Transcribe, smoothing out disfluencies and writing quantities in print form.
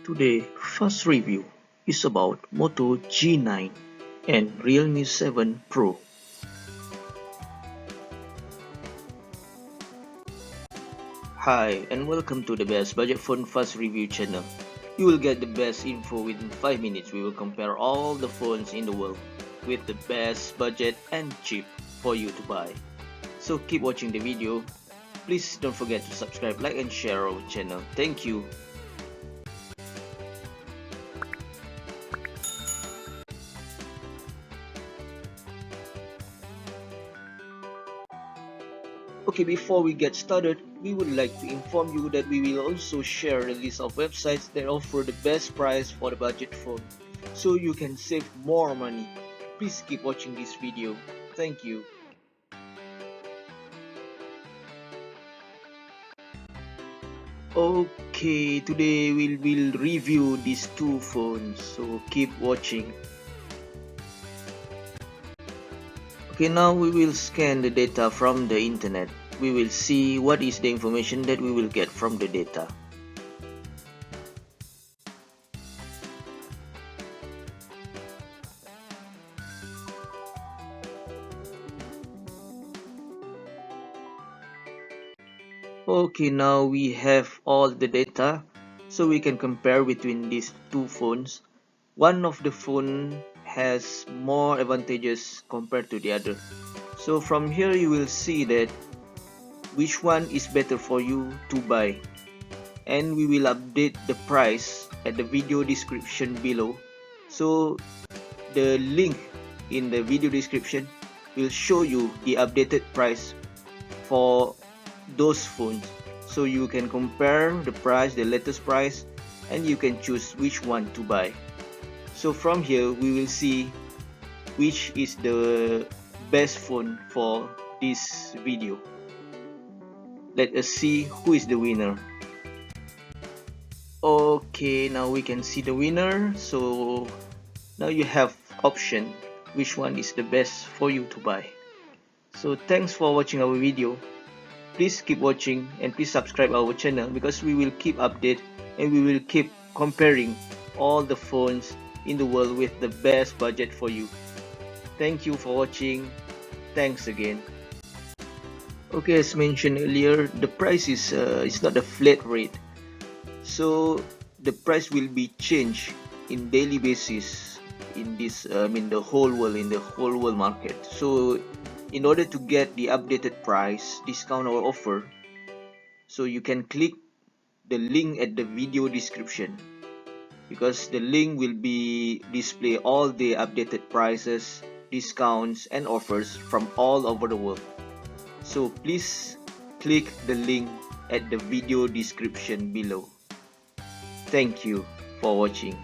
Today, first review is about Moto G9 and Realme 7 Pro. Hi and welcome to the best budget phone fast review channel. You will get the best info within 5 minutes. We will compare all the phones in the world with the best budget and cheap for you to buy. So keep watching the video. Please don't forget to subscribe, like and share our channel. Thank you. Okay, before we get started, we would like to inform you that we will also share a list of websites that offer the best price for the budget phone, so you can save more money. Please keep watching this video. Thank you. Okay, today we will review these two phones, so keep watching. Okay, now we will scan the data from the internet. We will see what is the information that we will get from the data. Okay, now we have all the data, so we can compare between these two phones. One of the phone has more advantages compared to the other. So from here you will see that which one is better for you to buy. And we will update the price at the video description below. So the link in the video description will show you the updated price for those phones, so you can compare the price, the latest price, and you can choose which one to buy. So from here we will see which is the best phone for this video. Let us see who is the winner. Okay, now we can see the winner. So now you have option which one is the best for you to buy. So thanks for watching our video. Please keep watching and please subscribe our channel, because we will keep update and we will keep comparing all the phones in the world with the best budget for you. Thank you for watching. Thanks again. Okay, as mentioned earlier, the price is not a flat rate, so the price will be changed in daily basis in this the whole world, in the whole world market. So in order to get the updated price, discount or offer, so you can click the link at the video description, because the link will be display all the updated prices, discounts and offers from all over the world. So please click the link at the video description below. Thank you for watching.